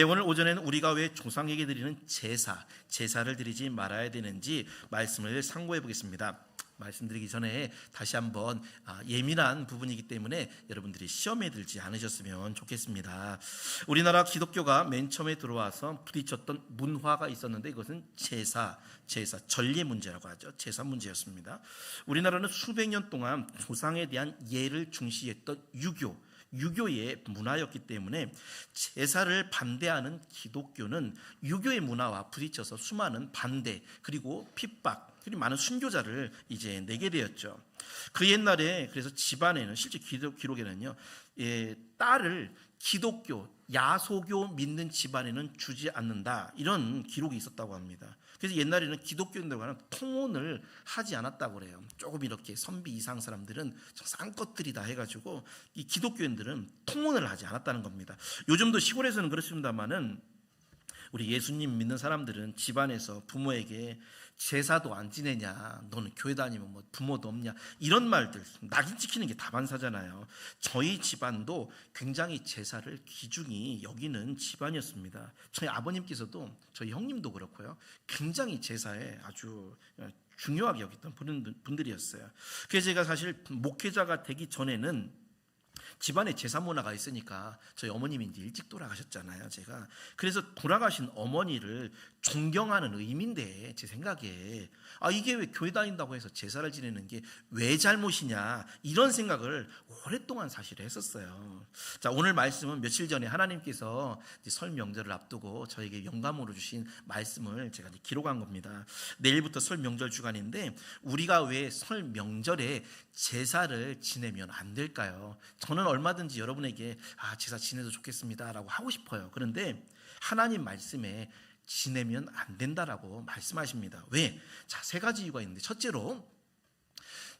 오늘 오전에는 우리가 왜 조상에게 드리는 제사를 드리지 말아야 되는지 말씀을 상고해 보겠습니다. 말씀드리기 전에 다시 한번 예민한 부분이기 때문에 여러분들이 시험에 들지 않으셨으면 좋겠습니다. 우리나라 기독교가 맨 처음에 들어와서 부딪혔던 문화가 있었는데 이것은 제사, 전례 문제라고 하죠. 제사 문제였습니다. 우리나라는 수백 년 동안 조상에 대한 예를 중시했던 유교의 문화였기 때문에 제사를 반대하는 기독교는 유교의 문화와 부딪혀서 수많은 반대 그리고 핍박 그리고 많은 순교자를 이제 내게 되었죠. 그 옛날에 그래서 집안에는 실제 기록에는요, 딸을 기독교, 야소교 믿는 집안에는 주지 않는다 이런 기록이 있었다고 합니다. 그래서 옛날에는 기독교인들과는 통혼을 하지 않았다고 그래요. 조금 이렇게 선비 이상 사람들은 쌍것들이다 해가지고 이 기독교인들은 통혼을 하지 않았다는 겁니다. 요즘도 시골에서는 그렇습니다만은 우리 예수님 믿는 사람들은 집안에서 부모에게 제사도 안 지내냐, 너는 교회 다니면 뭐 부모도 없냐, 이런 말들, 낙인 찍히는 게 다반사잖아요. 저희 집안도 굉장히 제사를 귀중히 여기는 집안이었습니다. 저희 아버님께서도 저희 형님도 그렇고요, 굉장히 제사에 아주 중요하게 여겼던 분들이었어요. 그래서 제가 사실 목회자가 되기 전에는 집안에 제사 문화가 있으니까 저희 어머님이 이제 일찍 돌아가셨잖아요. 제가 그래서 돌아가신 어머니를 존경하는 의미인데 제 생각에 이게 왜 교회 다닌다고 해서 제사를 지내는 게 왜 잘못이냐 이런 생각을 오랫동안 사실 했었어요. 자, 오늘 말씀은 며칠 전에 하나님께서 설 명절을 앞두고 저에게 영감으로 주신 말씀을 제가 기록한 겁니다. 내일부터 설 명절 주간인데 우리가 왜 설 명절에 제사를 지내면 안 될까요? 저는 얼마든지 여러분에게 제사 지내도 좋겠습니다 라고 하고 싶어요. 그런데 하나님 말씀에 지내면 안 된다라고 말씀하십니다. 왜? 자, 세 가지 이유가 있는데, 첫째로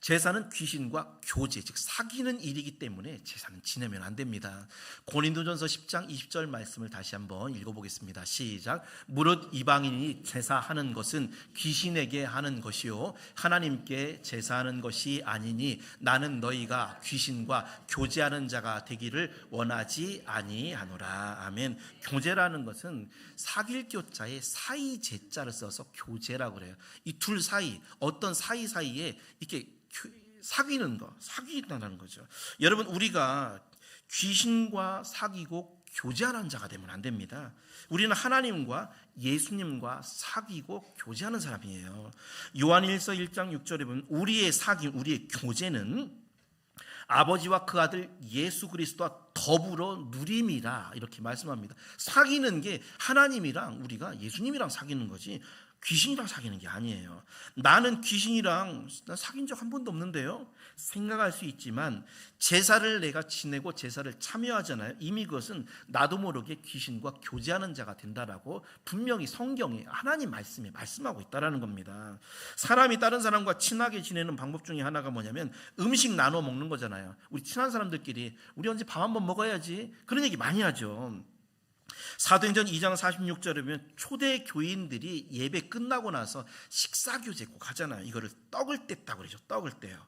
제사는 귀신과 교제, 즉 사귀는 일이기 때문에 제사는 지내면 안 됩니다. 고린도전서 10장 20절 말씀을 다시 한번 읽어보겠습니다. 시작. 무릇 이방인이 제사하는 것은 귀신에게 하는 것이요 하나님께 제사하는 것이 아니니 나는 너희가 귀신과 교제하는 자가 되기를 원하지 아니하노라. 아멘. 교제라는 것은 사귈 교자에 사이 제자를 써서 교제라고 그래요. 이 둘 사이, 어떤 사이사이에 이렇게 사귀다는 거죠. 여러분, 우리가 귀신과 사귀고 교제하는 자가 되면 안 됩니다. 우리는 하나님과 예수님과 사귀고 교제하는 사람이에요. 요한일서 1장 6절에 보면 우리의 교제는 아버지와 그 아들 예수 그리스도와 더불어 누림이라 이렇게 말씀합니다. 사귀는 게 하나님이랑 우리가 예수님이랑 사귀는 거지 귀신이랑 사귀는 게 아니에요. 나는 귀신이랑 사귄 적 한 번도 없는데요. 생각할 수 있지만 제사를 내가 지내고 제사를 참여하잖아요. 이미 그것은 나도 모르게 귀신과 교제하는 자가 된다라고 분명히 성경이 하나님 말씀에 말씀하고 있다라는 겁니다. 사람이 다른 사람과 친하게 지내는 방법 중에 하나가 뭐냐면 음식 나눠 먹는 거잖아요. 우리 친한 사람들끼리 우리 언제 밥 한번 먹어야지 그런 얘기 많이 하죠. 사도행전 2장 46절에 보면 초대 교인들이 예배 끝나고 나서 식사교제 꼭 하잖아요. 이거를 떡을 뗐다고 그러죠. 떡을 떼요.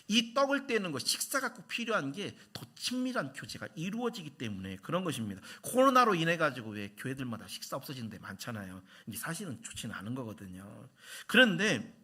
이 떡을 떼는 것, 식사가 꼭 필요한 게 더 친밀한 교제가 이루어지기 때문에 그런 것입니다. 코로나로 인해 가지고 왜 교회들마다 식사 없어지는 데 많잖아요. 이게 사실은 좋지는 않은 거거든요. 그런데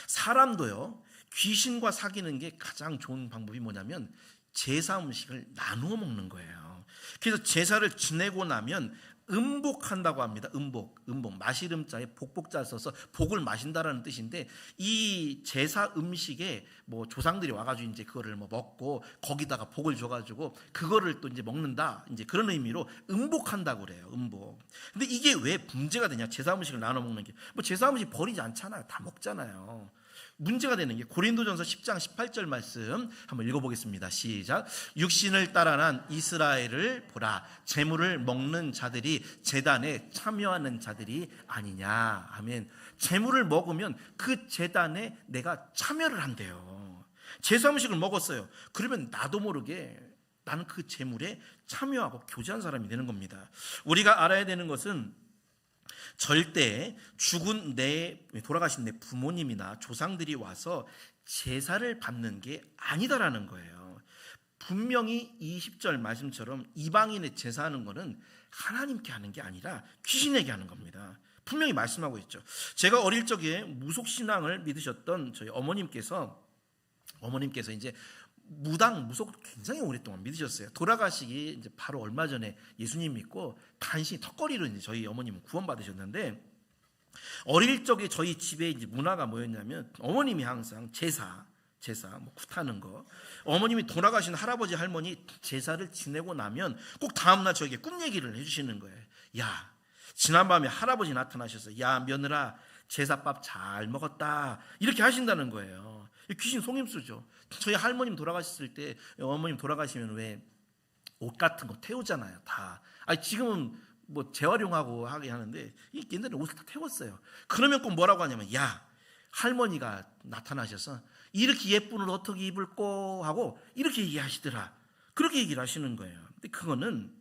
사람도요, 귀신과 사귀는 게 가장 좋은 방법이 뭐냐면 제사 음식을 나누어 먹는 거예요. 그래서 제사를 지내고 나면 음복한다고 합니다. 음복 마시름자에 복복자 써서 복을 마신다라는 뜻인데 이 제사 음식에 뭐 조상들이 와가지고 이제 그거를 뭐 먹고 거기다가 복을 줘가지고 그거를 또 이제 먹는다 이제 그런 의미로 음복한다고 그래요. 음복. 근데 이게 왜 문제가 되냐? 제사 음식을 나눠 먹는 게 뭐 제사 음식 버리지 않잖아요. 다 먹잖아요. 문제가 되는 게 고린도전서 10장 18절 말씀 한번 읽어보겠습니다. 시작. 육신을 따라 난 이스라엘을 보라. 제물을 먹는 자들이 제단에 참여하는 자들이 아니냐. 아멘. 제물을 먹으면 그 제단에 내가 참여를 한대요. 제사 음식을 먹었어요. 그러면 나도 모르게 나는 그 제물에 참여하고 교제한 사람이 되는 겁니다. 우리가 알아야 되는 것은 절대 돌아가신 내 부모님이나 조상들이 와서 제사를 받는 게 아니다라는 거예요. 분명히 20절 말씀처럼 이방인의 제사하는 거는 하나님께 하는 게 아니라 귀신에게 하는 겁니다. 분명히 말씀하고 있죠. 제가 어릴 적에 무속신앙을 믿으셨던 저희 어머님께서 이제 무속을 굉장히 오랫동안 믿으셨어요. 돌아가시기 이제 바로 얼마 전에 예수님 믿고 간신히 턱걸이로 이제 저희 어머님은 구원받으셨는데, 어릴 적에 저희 집에 이제 문화가 뭐였냐면 어머님이 항상 제사 뭐 굿하는 거, 어머님이 돌아가신 할아버지 할머니 제사를 지내고 나면 꼭 다음날 저에게 꿈 얘기를 해주시는 거예요. 야, 지난밤에 할아버지 나타나셔서 야 며느라 제사밥 잘 먹었다 이렇게 하신다는 거예요. 귀신 속임수죠. 저희 할머님 돌아가셨을 때, 어머님 돌아가시면 왜 옷 같은 거 태우잖아요. 다. 아니 지금은 뭐 재활용하고 하게 하는데 옛날에 옷을 다 태웠어요. 그러면 꼭 뭐라고 하냐면 야, 할머니가 나타나셔서 이렇게 예쁜 옷 어떻게 입을꼬 하고 이렇게 얘기하시더라. 그렇게 얘기를 하시는 거예요. 근데 그거는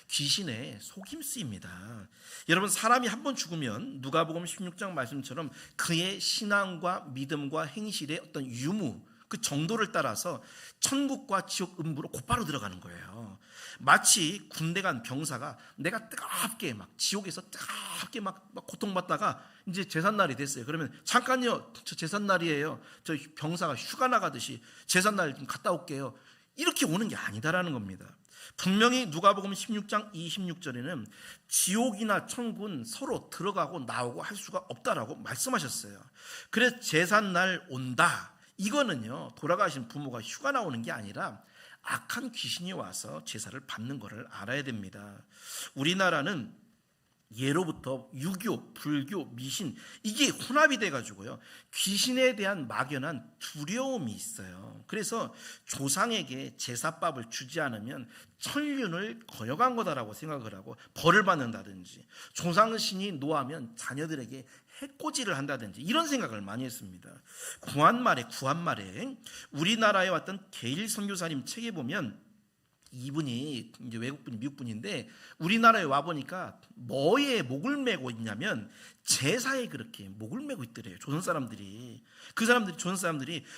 귀신의 속임수입니다. 여러분, 사람이 한 번 죽으면 누가복음 16장 말씀처럼 그의 신앙과 믿음과 행실의 어떤 유무, 그 정도를 따라서 천국과 지옥 음부로 곧바로 들어가는 거예요. 마치 군대 간 병사가 내가 뜨겁게 막 지옥에서 뜨겁게 막 고통받다가 이제 제삿날이 됐어요. 그러면 잠깐요, 저 제삿날이에요. 저 병사가 휴가 나가듯이 제삿날 좀 갔다 올게요. 이렇게 오는 게 아니다라는 겁니다. 분명히 누가복음 16장 26절에는 지옥이나 천국은 서로 들어가고 나오고 할 수가 없다라고 말씀하셨어요. 그래서 제삿날 온다, 이거는요 돌아가신 부모가 휴가 나오는 게 아니라 악한 귀신이 와서 제사를 받는 것을 알아야 됩니다. 우리나라는 예로부터 유교, 불교, 미신 이게 혼합이 돼가지고요 귀신에 대한 막연한 두려움이 있어요. 그래서 조상에게 제사밥을 주지 않으면 천륜을 거역한 거다라고 생각을 하고 벌을 받는다든지, 조상신이 노하면 자녀들에게 해코지를 한다든지 이런 생각을 많이 했습니다. 구한말에 우리나라에 왔던 게일 선교사님 책에 보면 이분이 이제 외국분이 미국분인데 우리나라에 와 보니까 뭐에 목을 메고 있냐면 제사에 그렇게 목을 메고 있더래요. 조선 사람들이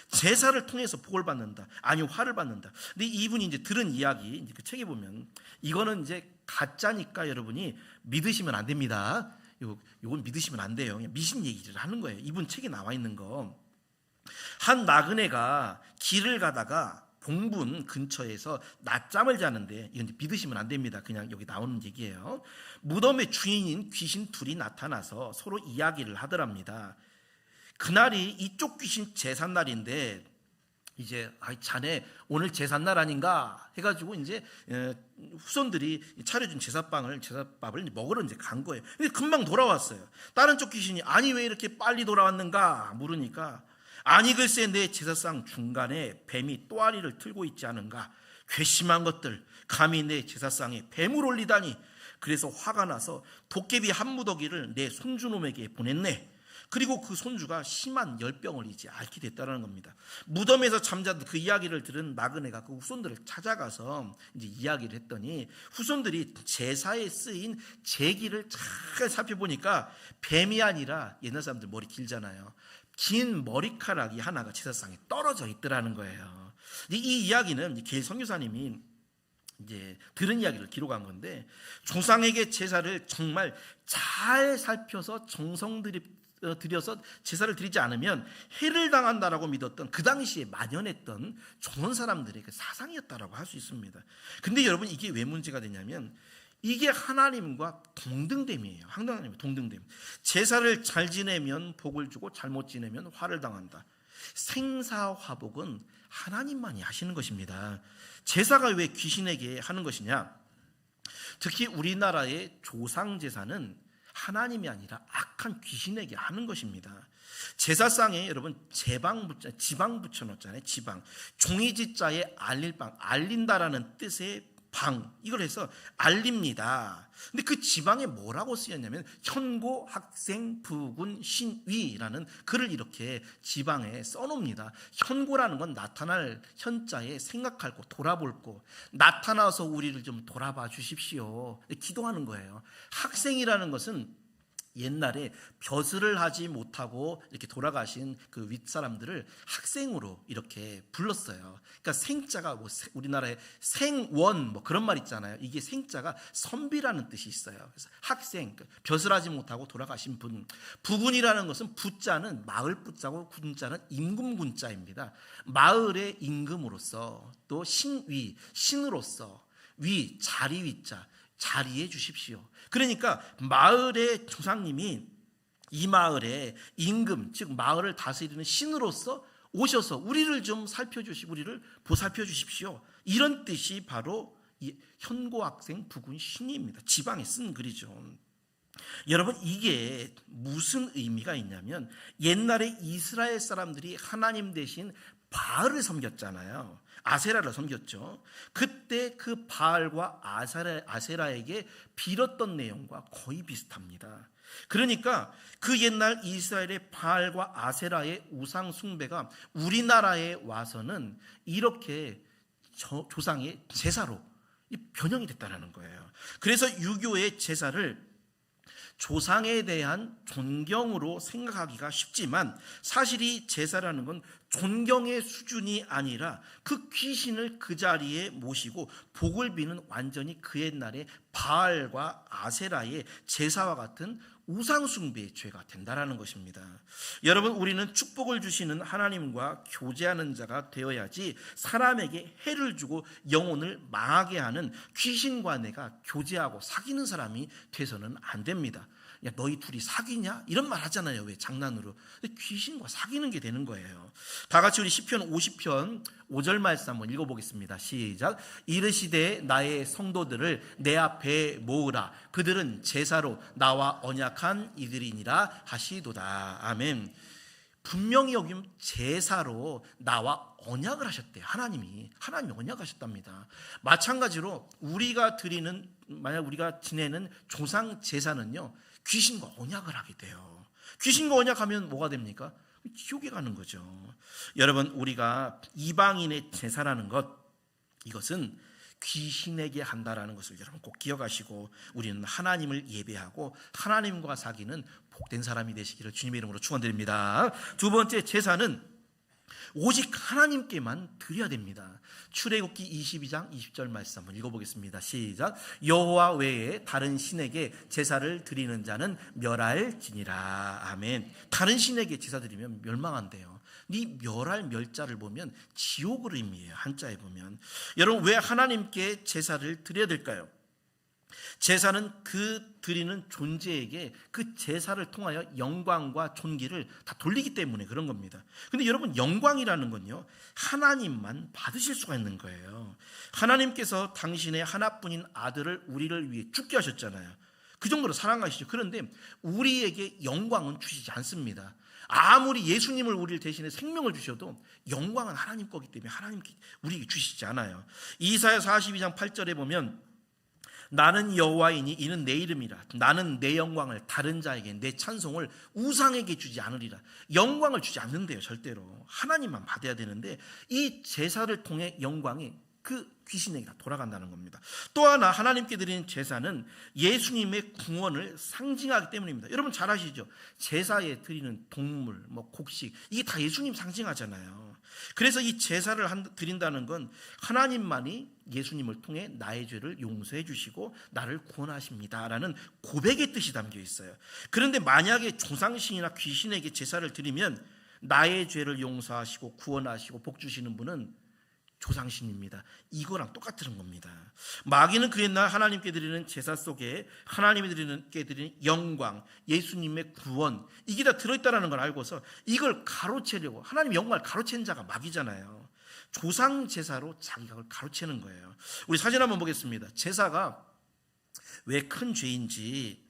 제사를 통해서 복을 받는다, 아니 화를 받는다. 근데 이분이 이제 들은 이야기, 이제 그 책에 보면 이거는 이제 가짜니까 여러분이 믿으시면 안 됩니다. 요건 믿으시면 안 돼요. 그냥 미신 얘기를 하는 거예요. 이분 책에 나와 있는 거. 한 나그네가 길을 가다가 봉분 근처에서 낮잠을 자는데, 이건 믿으시면 안 됩니다. 그냥 여기 나오는 얘기예요. 무덤의 주인인 귀신 둘이 나타나서 서로 이야기를 하더랍니다. 그날이 이쪽 귀신 제삿날인데 이제 자네 오늘 제삿날 아닌가 해가지고 이제 후손들이 차려준 제사밥을 먹으러 이제 간 거예요. 근데 금방 돌아왔어요. 다른 쪽 귀신이 아니 왜 이렇게 빨리 돌아왔는가 물으니까 아니 글쎄 내 제사상 중간에 뱀이 또아리를 틀고 있지 않은가. 괘씸한 것들, 감히 내 제사상에 뱀을 올리다니. 그래서 화가 나서 도깨비 한 무더기를 내 손주놈에게 보냈네. 그리고 그 손주가 심한 열병을 이제 앓게 됐다는 겁니다. 무덤에서 잠자던 그 이야기를 들은 나그네가 그 후손들을 찾아가서 이제 이야기를 했더니 후손들이 제사에 쓰인 제기를 잘 살펴보니까 뱀이 아니라, 옛날 사람들 머리 길잖아요, 긴 머리카락이 하나가 제사상에 떨어져 있더라는 거예요. 이 이야기는 게일 선교사님이 이제 들은 이야기를 기록한 건데, 조상에게 제사를 정말 잘 살펴서 정성 들여서 제사를 드리지 않으면 해를 당한다라고 믿었던 그 당시에 만연했던 조선 사람들의 그 사상이었다라고 할 수 있습니다. 근데 여러분, 이게 왜 문제가 되냐면 이게 하나님과 동등됨이에요. 하나님과 동등됨. 제사를 잘 지내면 복을 주고 잘못 지내면 화를 당한다. 생사화복은 하나님만이 하시는 것입니다. 제사가 왜 귀신에게 하는 것이냐? 특히 우리나라의 조상 제사는 하나님이 아니라 악한 귀신에게 하는 것입니다. 제사상에 여러분 지방 붙여놓잖아요. 지방, 종이지자에 알릴방, 알린다라는 뜻의 방, 이걸 해서 알립니다. 근데 그 지방에 뭐라고 쓰였냐면 현고, 학생, 부군, 신위라는 글을 이렇게 지방에 써놓습니다. 현고라는 건 나타날 현자에 생각할 거, 돌아볼 거, 나타나서 우리를 좀 돌아봐 주십시오, 기도하는 거예요. 학생이라는 것은 옛날에 벼슬을 하지 못하고 이렇게 돌아가신 그 윗사람들을 학생으로 이렇게 불렀어요. 그러니까 생자가 뭐 우리나라에 생원 뭐 그런 말 있잖아요. 이게 생자가 선비라는 뜻이 있어요. 그래서 학생, 벼슬하지 못하고 돌아가신 분. 부군이라는 것은 부자는 마을 부자고 군자는 임금 군자입니다. 마을의 임금으로서 또 신위, 신으로서 위, 자리 위자, 자리해 주십시오. 그러니까 마을의 조상님이 이 마을의 임금, 즉 마을을 다스리는 신으로서 오셔서 우리를 좀 살펴주시고 우리를 보살펴 주십시오. 이런 뜻이 바로 이 현고학생 부군 신입니다. 지방에 쓴 글이죠. 여러분, 이게 무슨 의미가 있냐면 옛날에 이스라엘 사람들이 하나님 대신 바알을 섬겼잖아요. 아세라를 섬겼죠. 그때 그 바알과 아세라에게 빌었던 내용과 거의 비슷합니다. 그러니까 그 옛날 이스라엘의 바알과 아세라의 우상 숭배가 우리나라에 와서는 이렇게 조상의 제사로 변형이 됐다는 거예요. 그래서 유교의 제사를 조상에 대한 존경으로 생각하기가 쉽지만 사실 이 제사라는 건 존경의 수준이 아니라 그 귀신을 그 자리에 모시고 복을 비는 완전히 그 옛날의 바알과 아세라의 제사와 같은 우상숭배의 죄가 된다라는 것입니다. 여러분, 우리는 축복을 주시는 하나님과 교제하는 자가 되어야지 사람에게 해를 주고 영혼을 망하게 하는 귀신과 내가 교제하고 사귀는 사람이 돼서는 안 됩니다. 야, 너희 둘이 사귀냐? 이런 말 하잖아요. 왜? 장난으로. 근데 귀신과 사귀는 게 되는 거예요. 다 같이 우리 시편 50편 5절 말씀 한번 읽어보겠습니다. 시작. 이르시되 나의 성도들을 내 앞에 모으라. 그들은 제사로 나와 언약한 이들이니라 하시도다. 아멘. 분명히 여기 제사로 나와 언약을 하셨대요. 하나님이 언약하셨답니다. 마찬가지로 우리가 드리는, 만약 우리가 지내는 조상 제사는요, 귀신과 언약을 하게 돼요. 귀신과 언약하면 뭐가 됩니까? 지옥에 가는 거죠. 여러분, 우리가 이방인의 제사라는 것, 이것은 귀신에게 한다라는 것을 여러분 꼭 기억하시고 우리는 하나님을 예배하고 하나님과 사귀는 복된 사람이 되시기를 주님의 이름으로 축원드립니다. 두 번째, 제사는 오직 하나님께만 드려야 됩니다. 출애굽기 22장 20절 말씀 한번 읽어보겠습니다. 시작. 여호와 외에 다른 신에게 제사를 드리는 자는 멸할지니라. 아멘. 다른 신에게 제사 드리면 멸망한대요. 이 멸할 멸자를 보면 지옥을 의미해요. 한자에 보면. 여러분, 왜 하나님께 제사를 드려야 될까요? 제사는 그 드리는 존재에게 그 제사를 통하여 영광과 존귀를 다 돌리기 때문에 그런 겁니다. 근데 여러분, 영광이라는 건요, 하나님만 받으실 수가 있는 거예요. 하나님께서 당신의 하나뿐인 아들을 우리를 위해 죽게 하셨잖아요. 그 정도로 사랑하시죠. 그런데 우리에게 영광은 주시지 않습니다. 아무리 예수님을 우리를 대신해 생명을 주셔도 영광은 하나님 거기 때문에 하나님께 우리에게 주시지 않아요. 이사야 42장 8절에 보면 나는 여호와이니 이는 내 이름이라. 나는 내 영광을 다른 자에게, 내 찬송을 우상에게 주지 않으리라. 영광을 주지 않는데요, 절대로. 하나님만 받아야 되는데 이 제사를 통해 영광이 그 귀신에게 다 돌아간다는 겁니다. 또 하나, 하나님께 드리는 제사는 예수님의 구원을 상징하기 때문입니다. 여러분 잘 아시죠? 제사에 드리는 동물, 곡식, 이게 다 예수님 상징하잖아요. 그래서 이 제사를 드린다는 건 하나님만이 예수님을 통해 나의 죄를 용서해 주시고 나를 구원하십니다라는 고백의 뜻이 담겨 있어요. 그런데 만약에 조상신이나 귀신에게 제사를 드리면 나의 죄를 용서하시고 구원하시고 복 주시는 분은 조상신입니다. 이거랑 똑같은 겁니다. 마귀는 그 옛날 하나님께 드리는 제사 속에 하나님께 드리는 영광, 예수님의 구원, 이게 다 들어있다는 걸 알고서 이걸 가로채려고, 하나님 영광을 가로챈 자가 마귀잖아요. 조상 제사로 자기가 그걸 가로채는 거예요. 우리 사진 한번 보겠습니다. 제사가 왜 큰 죄인지,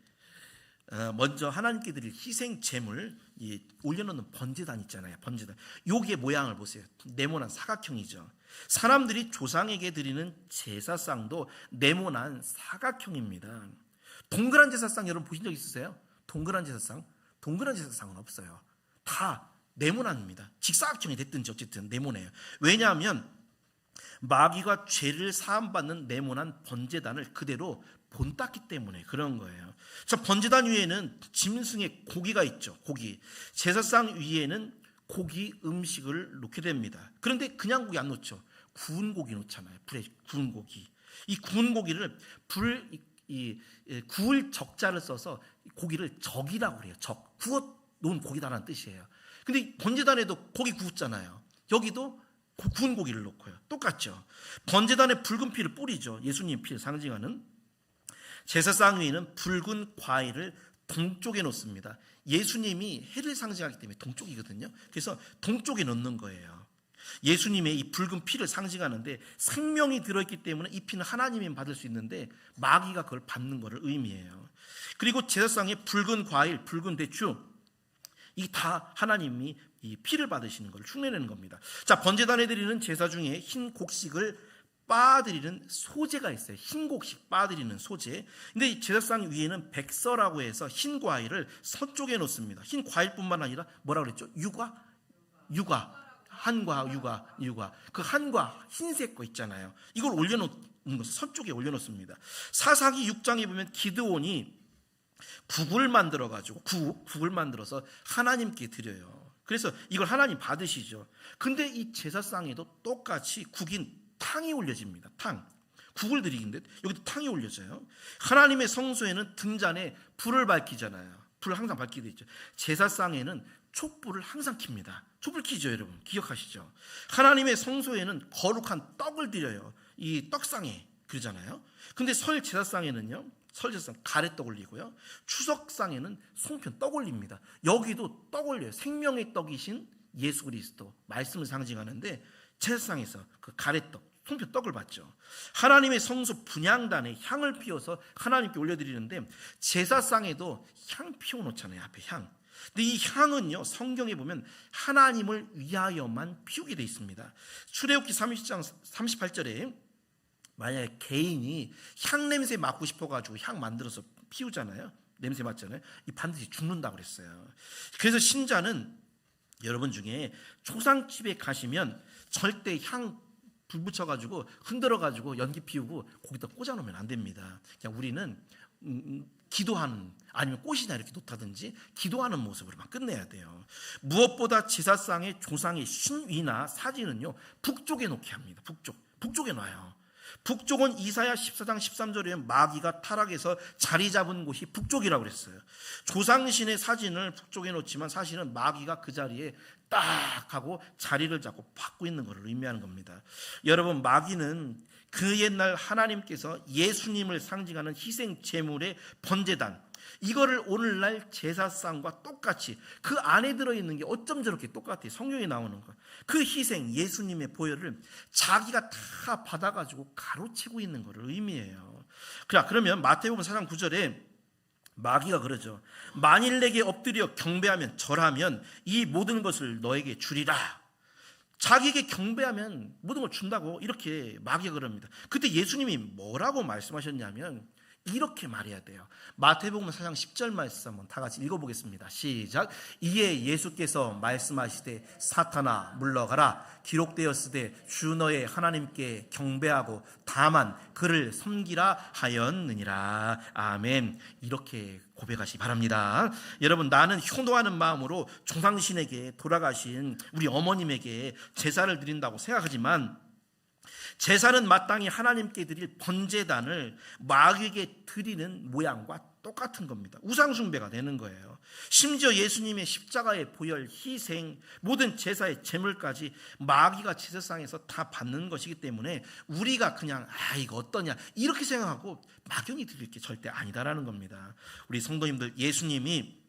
먼저 하나님께 드릴 희생 제물, 올려놓는 번제단 있잖아요. 번제단. 요게 모양을 보세요. 네모난 사각형이죠. 사람들이 조상에게 드리는 제사상도 네모난 사각형입니다. 동그란 제사상 여러분 보신 적 있으세요? 동그란 제사상? 동그란 제사상은 없어요. 다 네모난입니다. 직사각형이 됐든지 어쨌든 네모네요. 왜냐하면 마귀가 죄를 사함받는 네모난 번제단을 그대로 본땄기 때문에 그런 거예요. 자, 번제단 위에는 짐승의 고기가 있죠. 고기. 제사상 위에는 고기 음식을 놓게 됩니다. 그런데 그냥 고기 안 놓죠. 구운 고기 놓잖아요. 불에 구운 고기. 이 구운 고기를 구울 적자를 써서 고기를 적이라고 그래요. 적. 구워 놓은 고기다라는 뜻이에요. 근데 번제단에도 고기 구웠잖아요. 여기도 구운 고기를 놓고요. 똑같죠. 번제단에 붉은 피를 뿌리죠. 예수님 피를 상징하는. 제사상 위에는 붉은 과일을 동쪽에 놓습니다. 예수님이 해를 상징하기 때문에 동쪽이거든요. 그래서 동쪽에 놓는 거예요. 예수님의 이 붉은 피를 상징하는데 생명이 들어있기 때문에 이 피는 하나님이 받을 수 있는데 마귀가 그걸 받는 것을 의미해요. 그리고 제사상에 붉은 과일, 붉은 대추, 이 다 하나님이 이 피를 받으시는 것을 흉내내는 겁니다. 자, 번제단에 드리는 제사 중에 흰 곡식을 빻아드리는 소제가 있어요. 흰 곡식 빻아드리는 소제. 근데 이 제사상 위에는 백서라고 해서 흰 과일을 서쪽에 놓습니다. 흰 과일뿐만 아니라 뭐라 그랬죠? 유과. 한과, 유과. 그 한과 흰색 거 있잖아요. 이걸 올려놓는 것을 서쪽에 올려놓습니다. 사사기 6장에 보면 기드온이 국을 만들어서 하나님께 드려요. 그래서 이걸 하나님 받으시죠. 근데 이 제사상에도 똑같이 국인 탕이 올려집니다. 탕. 국을 드리는데 여기도 탕이 올려져요. 하나님의 성소에는 등잔에 불을 밝히잖아요. 불을 항상 밝히게 돼 있죠. 제사상에는 촛불을 항상 킵니다. 촛불 켜죠, 여러분. 기억하시죠? 하나님의 성소에는 거룩한 떡을 드려요. 이 떡상에 그러잖아요. 근데 설 제사상에는요, 설제상 가래떡 올리고요. 추석상에는 송편 떡 올립니다. 여기도 떡 올려요. 생명의 떡이신 예수 그리스도 말씀을 상징하는데 제사상에서 그 가래떡, 송편 떡을 받죠. 하나님의 성소 분향단에 향을 피워서 하나님께 올려드리는데 제사상에도 향 피워놓잖아요. 앞에 향. 근데 이 향은요, 성경에 보면 하나님을 위하여만 피우게 되어 있습니다. 출애굽기 30장 38절에 만약에 개인이 향 냄새 맡고 싶어가지고 향 만들어서 피우잖아요. 냄새 맡잖아요. 이 반드시 죽는다고 그랬어요. 그래서 신자는 여러분 중에 초상집에 가시면 절대 향 불 붙여가지고 흔들어가지고 연기 피우고 거기다 꽂아놓으면 안 됩니다. 그냥 우리는 기도하는, 아니면 꽃이나 이렇게 놓다든지 기도하는 모습으로만 끝내야 돼요. 무엇보다 제사상의 조상의 신위나 사진은요, 북쪽에 놓게 합니다. 북쪽에 놔요. 북쪽은 이사야 14장 13절에 마귀가 타락해서 자리 잡은 곳이 북쪽이라고 그랬어요. 조상신의 사진을 북쪽에 놓지만 사실은 마귀가 그 자리에 딱 하고 자리를 잡고 받고 있는 것을 의미하는 겁니다. 여러분, 마귀는 그 옛날 하나님께서 예수님을 상징하는 희생 제물의 번제단, 이거를 오늘날 제사상과 똑같이 그 안에 들어있는 게 어쩜 저렇게 똑같아요. 성경에 나오는 거. 그 희생, 예수님의 보혈을 자기가 다 받아가지고 가로채고 있는 것을 의미해요. 그러면 마태복음 4장 9절에 마귀가 그러죠. 만일 내게 엎드려 경배하면 절하면 이 모든 것을 너에게 주리라. 자기에게 경배하면 모든 걸 준다고 이렇게 마귀가 그럽니다. 그때 예수님이 뭐라고 말씀하셨냐면 이렇게 말해야 돼요. 마태복음 4장 10절 말씀 한번 다 같이 읽어보겠습니다. 시작. 이에 예수께서 말씀하시되 사탄아 물러가라. 기록되었으되 주 너의 하나님께 경배하고 다만 그를 섬기라 하였느니라. 아멘. 이렇게 고백하시기 바랍니다. 여러분, 나는 효도하는 마음으로 조상신에게 돌아가신 우리 어머님에게 제사를 드린다고 생각하지만 제사는 마땅히 하나님께 드릴 번제단을 마귀에게 드리는 모양과 똑같은 겁니다. 우상숭배가 되는 거예요. 심지어 예수님의 십자가의 보혈, 희생, 모든 제사의 제물까지 마귀가 제사상에서 다 받는 것이기 때문에 우리가 그냥 이거 어떠냐 이렇게 생각하고 막연히 드릴 게 절대 아니다라는 겁니다. 우리 성도님들, 예수님이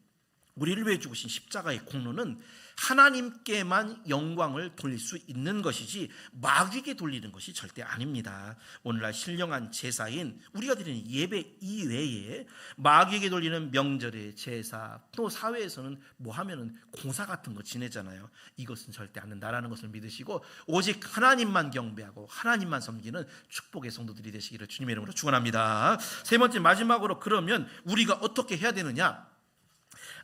우리를 위해 죽으신 십자가의 공로는 하나님께만 영광을 돌릴 수 있는 것이지 마귀에게 돌리는 것이 절대 아닙니다. 오늘날 신령한 제사인 우리가 드리는 예배 이외에 마귀에게 돌리는 명절의 제사, 또 사회에서는 뭐 하면은 공사 같은 거 지내잖아요. 이것은 절대 안 된다라는 것을 믿으시고 오직 하나님만 경배하고 하나님만 섬기는 축복의 성도들이 되시기를 주님의 이름으로 축원합니다. 세 번째, 마지막으로 그러면 우리가 어떻게 해야 되느냐?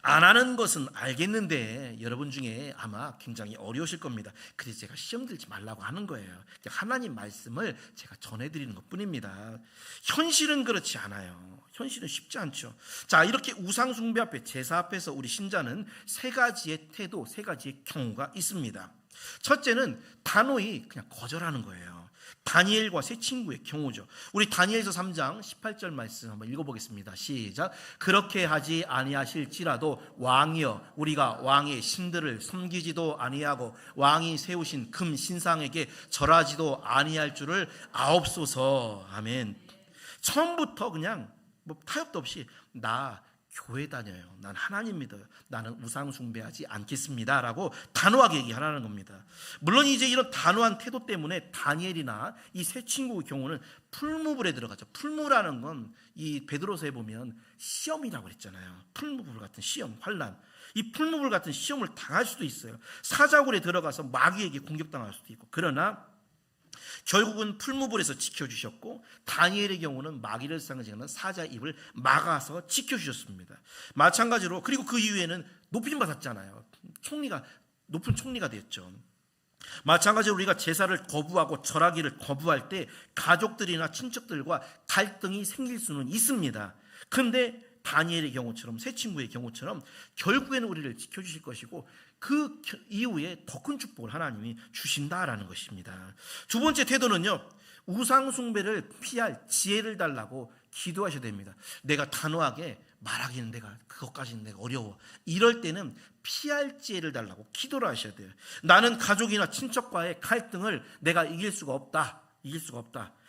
안 하는 것은 알겠는데 여러분 중에 아마 굉장히 어려우실 겁니다. 그래서 제가 시험 들지 말라고 하는 거예요. 하나님 말씀을 제가 전해드리는 것뿐입니다. 현실은 그렇지 않아요. 현실은 쉽지 않죠. 자, 이렇게 우상 숭배 앞에, 제사 앞에서 우리 신자는 세 가지의 태도, 세 가지의 경우가 있습니다. 첫째는 단호히 그냥 거절하는 거예요. 다니엘과 세 친구의 경우죠. 우리 다니엘서 3장 18절 말씀 한번 읽어보겠습니다. 시작. 그렇게 하지 아니하실지라도 왕이여, 우리가 왕의 신들을 섬기지도 아니하고 왕이 세우신 금 신상에게 절하지도 아니할 줄을 아옵소서. 아멘. 처음부터 그냥 타협도 없이 나 교회 다녀요. 난 하나님 믿어요. 나는 우상 숭배하지 않겠습니다. 라고 단호하게 얘기하라는 겁니다. 물론 이제 이런 단호한 태도 때문에 다니엘이나 이 세 친구의 경우는 풀무불에 들어가죠. 풀무라는 건 이 베드로서에 보면 시험이라고 그랬잖아요. 풀무불 같은 시험, 환난. 이 풀무불 같은 시험을 당할 수도 있어요. 사자굴에 들어가서 마귀에게 공격당할 수도 있고. 그러나 결국은 풀무불에서 지켜주셨고, 다니엘의 경우는 마귀를 상징하는 사자 입을 막아서 지켜주셨습니다. 마찬가지로, 그리고 그 이후에는 높임 받았잖아요. 높은 총리가 됐죠. 마찬가지로 우리가 제사를 거부하고 절하기를 거부할 때 가족들이나 친척들과 갈등이 생길 수는 있습니다. 그런데 다니엘의 경우처럼, 세 친구의 경우처럼 결국에는 우리를 지켜주실 것이고, 그 이후에 더 큰 축복을 하나님이 주신다라는 것입니다. 두 번째 태도는요, 우상 숭배를 피할 지혜를 달라고 기도하셔야 됩니다. 내가 단호하게 말하기는 그것까지는 내가 어려워. 이럴 때는 피할 지혜를 달라고 기도를 하셔야 돼요. 나는 가족이나 친척과의 갈등을 내가 이길 수가 없다.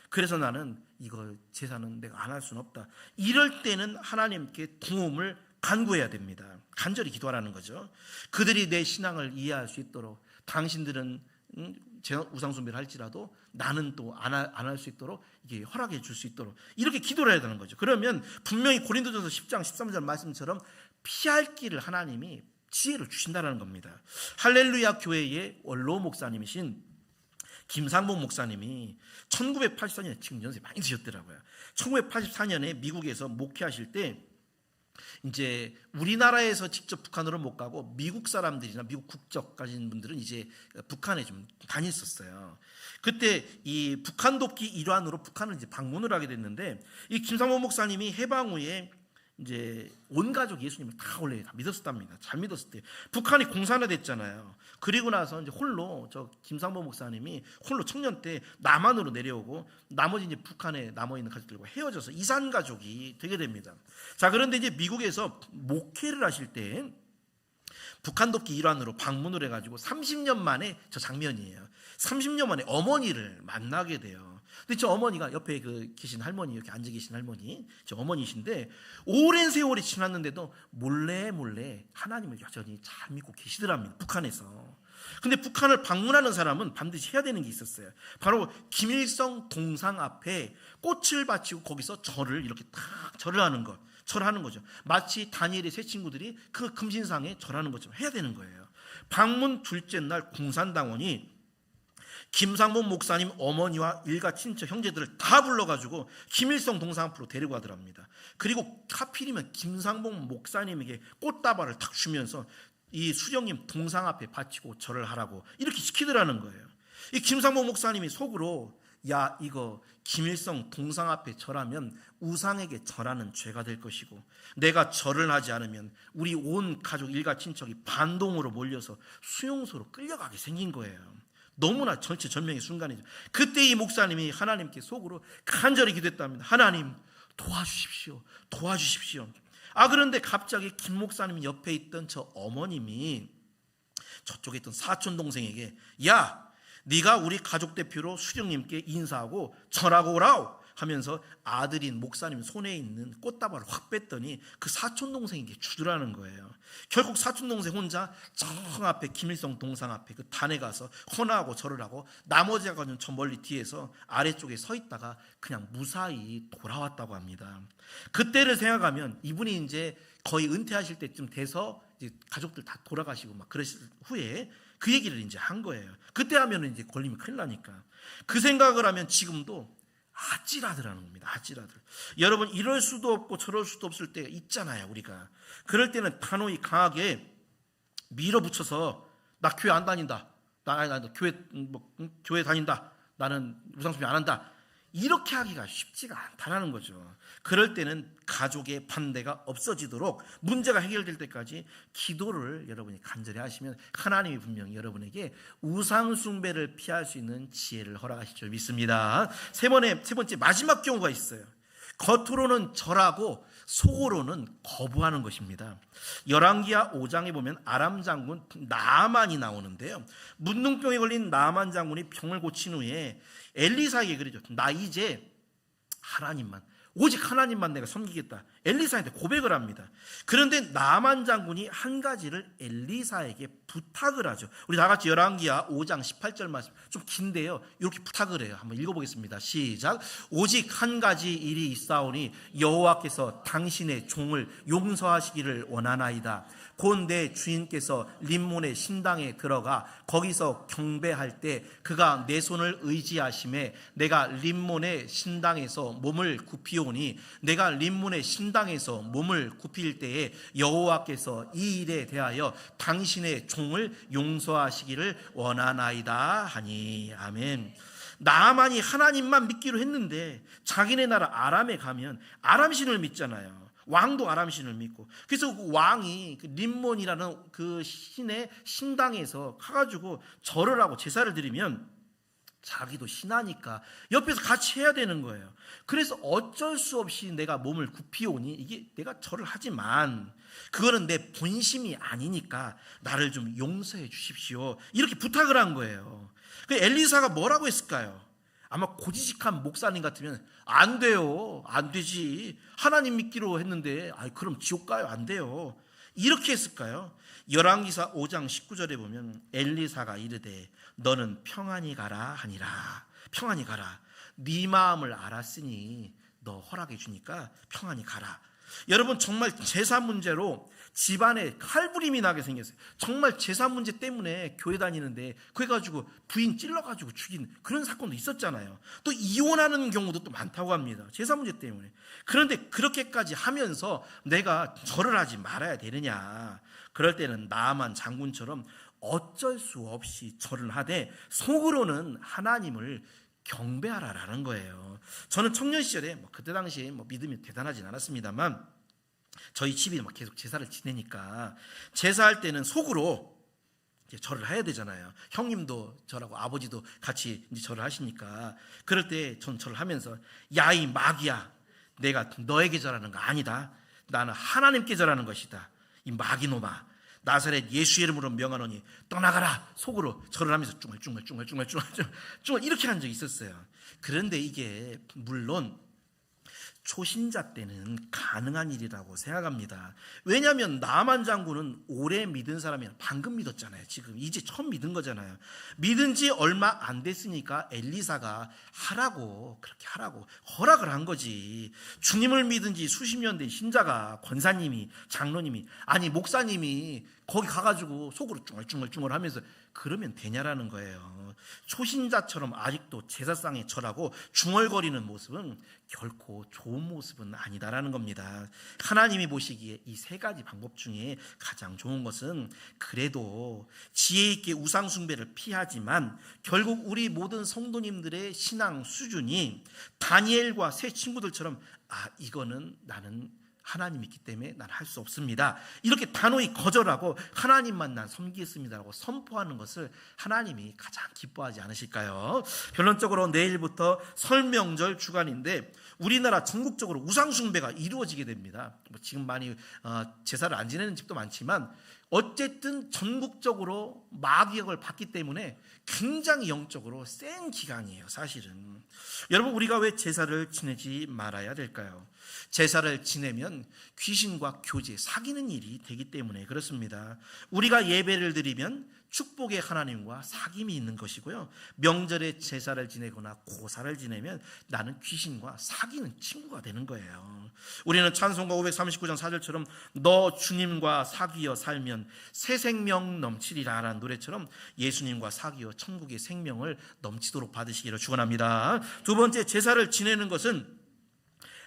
그래서 나는 이거 제사는 내가 안 할 수는 없다. 이럴 때는 하나님께 도움을 간구해야 됩니다. 간절히 기도하라는 거죠. 그들이 내 신앙을 이해할 수 있도록, 당신들은 우상 숭배를 할지라도 나는 또 안 할 수 있도록 이게 허락해 줄 수 있도록 이렇게 기도를 해야 되는 거죠. 그러면 분명히 고린도전서 10장 13절 말씀처럼 피할 길을 하나님이 지혜를 주신다는 겁니다. 할렐루야 교회의 원로 목사님이신 김상봉 목사님이 1984년에 지금 연세 많이 드셨더라고요. 1984년에 미국에서 목회하실 때 이제 우리나라에서 직접 북한으로 못 가고 미국 사람들이나 미국 국적 가진 분들은 이제 북한에 좀 다녔었어요. 그때 이 북한 돕기 일환으로 북한을 이제 방문을 하게 됐는데, 이 김상봉 목사님이 해방 후에 이제 온 가족 예수님을 다 원래 다 믿었었답니다. 잘 믿었을 때 북한이 공산화됐잖아요. 그리고 나서 이제 홀로 김상보 목사님이 홀로 청년 때 남한으로 내려오고, 나머지 이제 북한에 남아 있는 가족들과 헤어져서 이산 가족이 되게 됩니다. 자, 그런데 이제 미국에서 목회를 하실 때 북한 돕기 일환으로 방문을 해가지고 30년 만에 저 장면이에요. 30년 만에 어머니를 만나게 돼요. 근데 저 어머니가 옆에 계신 할머니, 이렇게 앉아 계신 할머니, 저 어머니신데 오랜 세월이 지났는데도 몰래 하나님을 여전히 잘 믿고 계시더랍니다. 북한에서. 근데 북한을 방문하는 사람은 반드시 해야 되는 게 있었어요. 바로 김일성 동상 앞에 꽃을 바치고 거기서 절을 이렇게 딱 절하는 거죠. 마치 다니엘의 세 친구들이 그 금신상에 절하는 것처럼 해야 되는 거예요. 방문 둘째 날 공산당원이 김상봉 목사님 어머니와 일가 친척 형제들을 다 불러가지고 김일성 동상 앞으로 데리고 가더랍니다. 그리고 하필이면 김상봉 목사님에게 꽃다발을 탁 주면서 이 수령님 동상 앞에 바치고 절을 하라고 이렇게 시키더라는 거예요. 이 김상봉 목사님이 속으로, 야, 이거 김일성 동상 앞에 절하면 우상에게 절하는 죄가 될 것이고, 내가 절을 하지 않으면 우리 온 가족 일가 친척이 반동으로 몰려서 수용소로 끌려가게 생긴 거예요. 너무나 절체절명의 순간이죠. 그때 이 목사님이 하나님께 속으로 간절히 기도했답니다. 하나님, 도와주십시오. 그런데 갑자기 김 목사님 옆에 있던 저 어머님이 저쪽에 있던 사촌 동생에게, 야, 네가 우리 가족 대표로 수령님께 인사하고 절하고 오라오 하면서 아들인 목사님 손에 있는 꽃다발을 확 뺐더니 그 사촌 동생에게 주더라는 거예요. 결국 사촌 동생 혼자 정 앞에 김일성 동상 앞에 그 단에 가서 헌화하고 절을 하고, 나머지가 저 멀리 뒤에서 아래쪽에 서 있다가 그냥 무사히 돌아왔다고 합니다. 그때를 생각하면 이분이 이제 거의 은퇴하실 때쯤 돼서 이제 가족들 다 돌아가시고 막 그러실 후에 그 얘기를 이제 한 거예요. 그때 하면 이제 걸리면 큰일 나니까. 그 생각을 하면 지금도 아찔하더라는 겁니다. 아찔하더라. 여러분, 이럴 수도 없고 저럴 수도 없을 때가 있잖아요, 우리가. 그럴 때는 단호히 강하게 밀어붙여서 나 교회 안 다닌다. 나 교회 다닌다. 나는 우상숭배 안 한다. 이렇게 하기가 쉽지가 않다는 거죠. 그럴 때는 가족의 반대가 없어지도록 문제가 해결될 때까지 기도를 여러분이 간절히 하시면 하나님이 분명히 여러분에게 우상숭배를 피할 수 있는 지혜를 허락하실 줄 믿습니다. 세 번째 마지막 경우가 있어요. 겉으로는 절하고 속으로는 거부하는 것입니다. 열왕기하 5장에 보면 아람 장군 나아만이 나오는데요. 문둥병에 걸린 나아만 장군이 병을 고친 후에 엘리사에게 그러죠. 나 이제 하나님만, 오직 하나님만 내가 섬기겠다. 엘리사한테 고백을 합니다. 그런데 나아만 장군이 한 가지를 엘리사에게 부탁을 하죠. 우리 다 같이 열왕기하 5장 18절 말씀, 좀 긴데요, 이렇게 부탁을 해요. 한번 읽어보겠습니다. 시작. 오직 한 가지 일이 있사오니 여호와께서 당신의 종을 용서하시기를 원하나이다. 곧 내 주인께서 림몬의 신당에 들어가 거기서 경배할 때 그가 내 손을 의지하심에 내가 림몬의 신당에서 몸을 굽히오니 내가 림몬의 신당에서 몸을 굽힐 때에 여호와께서 이 일에 대하여 당신의 종을 용서하시기를 원하나이다 하니. 아멘. 나아만이 하나님만 믿기로 했는데 자기네 나라 아람에 가면 아람신을 믿잖아요. 왕도 아람신을 믿고. 그래서 그 왕이 림몬이라는 그 신의 신당에서 가가지고 절을 하고 제사를 드리면 자기도 신하니까 옆에서 같이 해야 되는 거예요. 그래서 어쩔 수 없이 내가 몸을 굽히오니, 이게 내가 절을 하지만 그거는 내 본심이 아니니까 나를 좀 용서해 주십시오, 이렇게 부탁을 한 거예요. 그 엘리사가 뭐라고 했을까요? 아마 고지식한 목사님 같으면 안 돼요, 안 되지, 하나님 믿기로 했는데 그럼 지옥 가요, 안 돼요, 이렇게 했을까요? 열왕기사 5장 19절에 보면 엘리사가 이르되 너는 평안히 가라 하니라. 평안히 가라. 네 마음을 알았으니 너 허락해 주니까 평안히 가라. 여러분, 정말 제사 문제로 집안에 칼부림이 나게 생겼어요. 정말 제사 문제 때문에 교회 다니는데 그래가지고 부인 찔러가지고 죽인 그런 사건도 있었잖아요. 또 이혼하는 경우도 또 많다고 합니다. 제사 문제 때문에. 그런데 그렇게까지 하면서 내가 절을 하지 말아야 되느냐. 그럴 때는 나아만 장군처럼 어쩔 수 없이 절을 하되 속으로는 하나님을 경배하라라는 거예요. 저는 청년 시절에 그때 당시에 믿음이 대단하진 않았습니다만 저희 집이 계속 제사를 지내니까 제사할 때는 속으로 이제 절을 해야 되잖아요. 형님도 절하고 아버지도 같이 이제 절을 하시니까 그럴 때 전 절을 하면서 야, 이 마귀야, 내가 너에게 절하는 거 아니다. 나는 하나님께 절하는 것이다. 이 마귀놈아, 나사렛 예수 이름으로 명하노니 떠나가라. 속으로 절을 하면서 쭝얼쭝얼 이렇게 한 적이 있었어요. 그런데 이게 물론 초신자 때는 가능한 일이라고 생각합니다. 왜냐하면 나아만 장군은 오래 믿은 사람이 방금 믿었잖아요. 지금 이제 처음 믿은 거잖아요. 믿은 지 얼마 안 됐으니까 엘리사가 그렇게 하라고 허락을 한 거지. 주님을 믿은 지 수십 년 된 신자가, 권사님이, 장로님이, 아니 목사님이 거기 가가지고 속으로 쭝얼쭝얼 하면서 그러면 되냐라는 거예요. 초신자처럼 아직도 제사상에 절하고 중얼거리는 모습은 결코 좋은 모습은 아니다라는 겁니다. 하나님이 보시기에 이 세 가지 방법 중에 가장 좋은 것은 그래도 지혜 있게 우상 숭배를 피하지만 결국 우리 모든 성도님들의 신앙 수준이 다니엘과 세 친구들처럼 이거는 나는 하나님 있기 때문에 난 할 수 없습니다, 이렇게 단호히 거절하고 하나님만 난 섬기겠습니다라고 선포하는 것을 하나님이 가장 기뻐하지 않으실까요? 결론적으로 내일부터 설 명절 주간인데 우리나라 전국적으로 우상 숭배가 이루어지게 됩니다. 지금 많이 제사를 안 지내는 집도 많지만 어쨌든 전국적으로 마귀역을 받기 때문에 굉장히 영적으로 센 기간이에요, 사실은. 여러분, 우리가 왜 제사를 지내지 말아야 될까요? 제사를 지내면 귀신과 교제, 사귀는 일이 되기 때문에 그렇습니다. 우리가 예배를 드리면 축복의 하나님과 사귐이 있는 것이고요, 명절에 제사를 지내거나 고사를 지내면 나는 귀신과 사귀는 친구가 되는 거예요. 우리는 찬송가 539장 4절처럼 너 주님과 사귀어 살면 하면 새 생명 넘치리라라는 노래처럼 예수님과 사귀어 천국의 생명을 넘치도록 받으시기를 축원합니다. 두 번째, 제사를 지내는 것은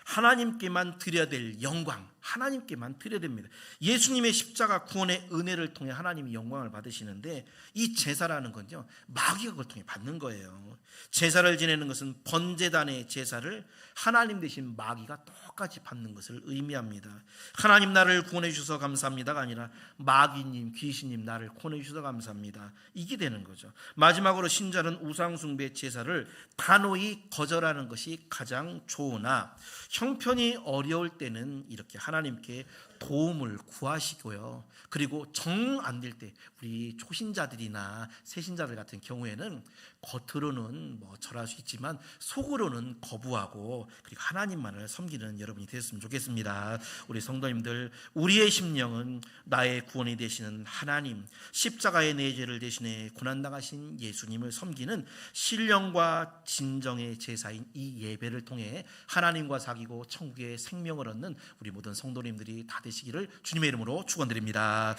하나님께만 드려야 될 영광, 하나님께만 드려야 됩니다. 예수님의 십자가 구원의 은혜를 통해 하나님이 영광을 받으시는데, 이 제사라는 건요, 마귀가 그걸 통해 받는 거예요. 제사를 지내는 것은 번제단의 제사를 하나님 대신 마귀가 똑같이 받는 것을 의미합니다. 하나님 나를 구원해 주셔서 감사합니다가 아니라 마귀님, 귀신님 나를 구원해 주셔서 감사합니다, 이게 되는 거죠. 마지막으로 신자는 우상숭배 제사를 단호히 거절하는 것이 가장 좋으나 형편이 어려울 때는 이렇게 하나님께 도움을 구하시고요. 그리고 정 안 될 때 우리 초신자들이나 새신자들 같은 경우에는 겉으로는 뭐 절할 수 있지만 속으로는 거부하고 그리고 하나님만을 섬기는 여러분이 되셨으면 좋겠습니다. 우리 성도님들, 우리의 심령은 나의 구원이 되시는 하나님, 십자가의 내 죄를 대신해 고난당하신 예수님을 섬기는 신령과 진정의 제사인 이 예배를 통해 하나님과 사귀고 천국의 생명을 얻는 우리 모든 성도님들이 다 되시기를 주님의 이름으로 축원드립니다.